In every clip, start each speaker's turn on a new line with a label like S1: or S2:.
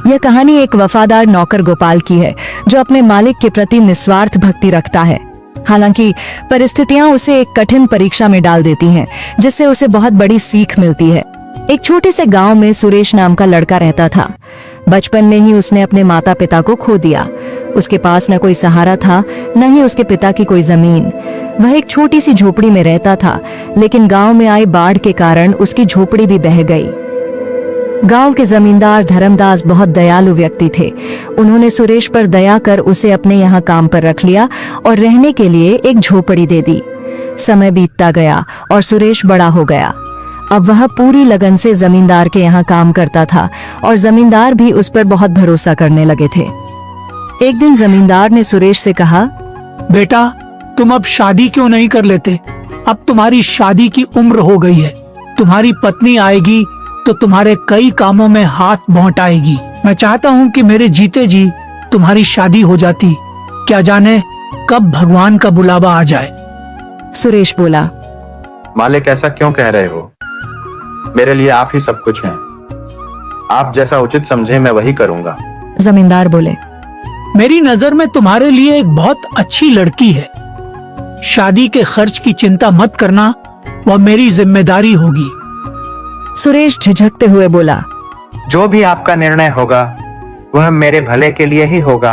S1: यह कहानी एक वफादार नौकर गोपाल की है जो अपने मालिक के प्रति निस्वार्थ भक्ति रखता है। हालांकि परिस्थितियां उसे एक कठिन परीक्षा में डाल देती हैं, जिससे उसे बहुत बड़ी सीख मिलती है। एक छोटे से गांव में सुरेश नाम का लड़का रहता था। बचपन में ही उसने अपने माता पिता को खो दिया। उसके पास न कोई सहारा था, न ही उसके पिता की कोई जमीन। वह एक छोटी सी झोपड़ी में रहता था, लेकिन गांव में आई बाढ़ के कारण उसकी झोपड़ी भी बह गई। गांव के जमींदार धर्मदास बहुत दयालु व्यक्ति थे। उन्होंने सुरेश पर दया कर उसे अपने यहाँ काम पर रख लिया और रहने के लिए एक झोपड़ी दे दी। समय बीतता गया और सुरेश बड़ा हो गया। अब वह पूरी लगन से जमींदार के यहाँ काम करता था और जमींदार भी उस पर बहुत भरोसा करने लगे थे। एक दिन जमींदार ने सुरेश से कहा,
S2: बेटा, तुम अब शादी क्यों नहीं कर लेते? अब तुम्हारी शादी की उम्र हो गई है। तुम्हारी पत्नी आएगी तो तुम्हारे कई कामों में हाथ बौंटाएगी। मैं चाहता हूँ कि मेरे जीते जी तुम्हारी शादी हो जाती। क्या जाने कब भगवान का बुलावा आ जाए।
S1: सुरेश बोला,
S3: मालिक, ऐसा क्यों कह रहे हो? मेरे लिए आप ही सब कुछ हैं। आप जैसा उचित समझे मैं वही करूंगा।
S1: जमींदार बोले,
S2: मेरी नजर में तुम्हारे लिए एक बहुत अच्छी लड़की है। शादी के खर्च की चिंता मत करना, वह मेरी जिम्मेदारी होगी।
S1: सुरेश झिझकते हुए बोला,
S3: जो भी आपका निर्णय होगा वह मेरे भले के लिए ही होगा।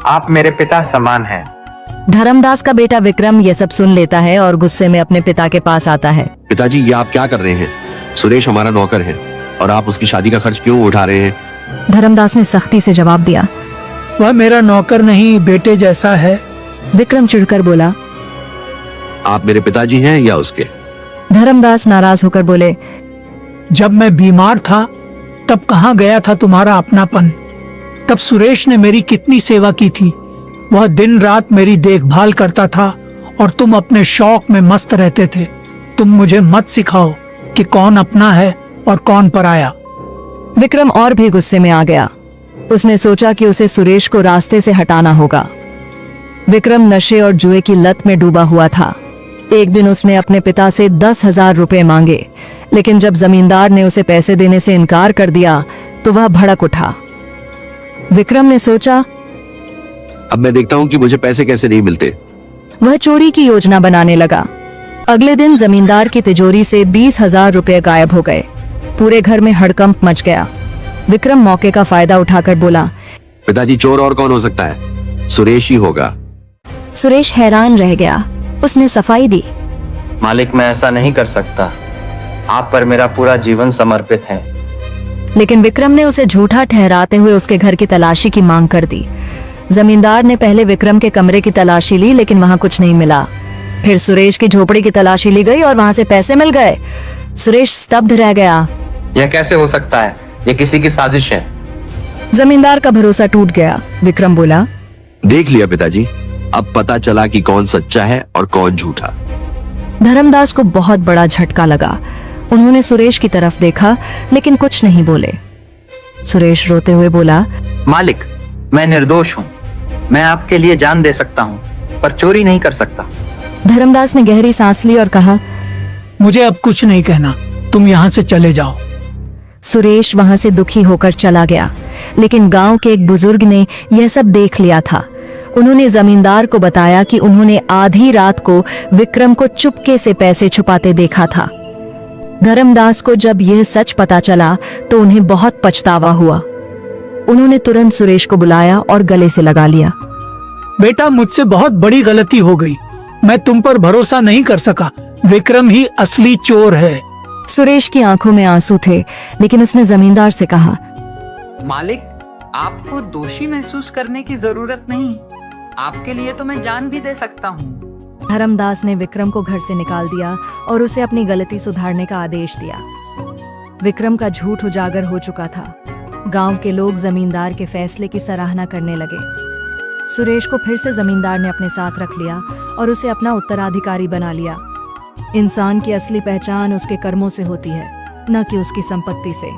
S3: आप मेरे पिता समान हैं।
S1: धर्मदास का बेटा विक्रम ये सब सुन लेता है और गुस्से में अपने पिता के पास आता है।
S4: पिताजी, ये आप क्या कर रहे हैं? सुरेश हमारा नौकर है और आप उसकी शादी का खर्च क्यों उठा रहे हैं?
S1: धर्मदास ने सख्ती से जवाब दिया,
S2: वह मेरा नौकर नहीं, बेटे जैसा है।
S1: विक्रम चिढ़कर बोला,
S4: आप मेरे पिताजी हैं या उसके?
S1: धर्मदास नाराज होकर बोले,
S2: जब मैं बीमार था तब कहाँ गया था तुम्हारा अपनापन? तब सुरेश ने मेरी कितनी सेवा की थी। वह दिन रात मेरी देखभाल करता था और तुम अपने शौक में मस्त रहते थे। तुम मुझे मत सिखाओ कि कौन अपना है और कौन पराया।
S1: विक्रम और भी गुस्से में आ गया। उसने सोचा कि उसे सुरेश को रास्ते से हटाना होगा। विक्रम नशे और जुए की लत में डूबा हुआ था। एक दिन उसने अपने पिता से 10,000 रुपए मांगे, लेकिन जब जमींदार ने उसे पैसे देने से इनकार कर दिया तो वह भड़क उठा। विक्रम ने सोचा,
S4: अब मैं देखता हूँ कि मुझे पैसे कैसे नहीं मिलते।
S1: वह चोरी की योजना बनाने लगा। अगले दिन जमींदार की तिजोरी से 20,000 रुपए गायब हो गए। पूरे घर में हड़कंप मच गया। विक्रम मौके का फायदा उठाकर बोला,
S4: पिताजी, चोर और कौन हो सकता है? सुरेश ही होगा।
S1: सुरेश हैरान रह गया। उसने सफाई दी,
S3: मालिक, मैं ऐसा नहीं कर सकता। आप पर मेरा पूरा जीवन समर्पित है।
S1: लेकिन विक्रम ने उसे झूठा ठहराते हुए उसके घर की तलाशी की मांग कर दी। जमींदार ने पहले विक्रम के कमरे की तलाशी ली, लेकिन वहां कुछ नहीं मिला। फिर सुरेश की झोपड़ी की तलाशी ली गई और वहां से पैसे मिल गए। सुरेश स्तब्ध रह गया।
S3: यह कैसे हो सकता है? यह किसी की साजिश है।
S1: जमींदार का भरोसा टूट गया। विक्रम बोला,
S4: देख लिया पिताजी, अब पता चला कि कौन सच्चा है और कौन झूठा।
S1: धर्मदास को बहुत बड़ा झटका लगा। उन्होंने सुरेश की तरफ देखा, लेकिन कुछ नहीं बोले। सुरेश रोते हुए बोला,
S3: मालिक, मैं निर्दोष हूँ। मैं आपके लिए जान दे सकता हूँ, पर चोरी नहीं कर सकता।
S1: धर्मदास ने गहरी सांस ली और कहा,
S2: मुझे अब कुछ नहीं कहना, तुम यहाँ से चले जाओ।
S1: सुरेश वहां से दुखी होकर चला गया। लेकिन गांव के एक बुजुर्ग ने यह सब देख लिया था। उन्होंने जमींदार को बताया कि उन्होंने आधी रात को विक्रम को चुपके से पैसे छुपाते देखा था। धर्मदास को जब यह सच पता चला तो उन्हें बहुत पछतावा हुआ। उन्होंने तुरंत सुरेश को बुलाया और गले से लगा लिया।
S2: बेटा, मुझसे बहुत बड़ी गलती हो गई। मैं तुम पर भरोसा नहीं कर सका। विक्रम ही असली चोर है।
S1: सुरेश की आंखों में आंसू थे, लेकिन उसने जमींदार से कहा,
S5: मालिक, आपको दोषी महसूस करने की जरूरत नहीं। आपके लिए तो मैं जान भी दे सकता हूँ।
S1: धर्मदास ने विक्रम को घर से निकाल दिया और उसे अपनी गलती सुधारने का आदेश दिया। विक्रम का झूठ उजागर हो चुका था। गांव के लोग जमींदार के फैसले की सराहना करने लगे। सुरेश को फिर से जमींदार ने अपने साथ रख लिया और उसे अपना उत्तराधिकारी बना लिया। इंसान की असली पहचान उसके कर्मों से होती है, न कि उसकी संपत्ति से।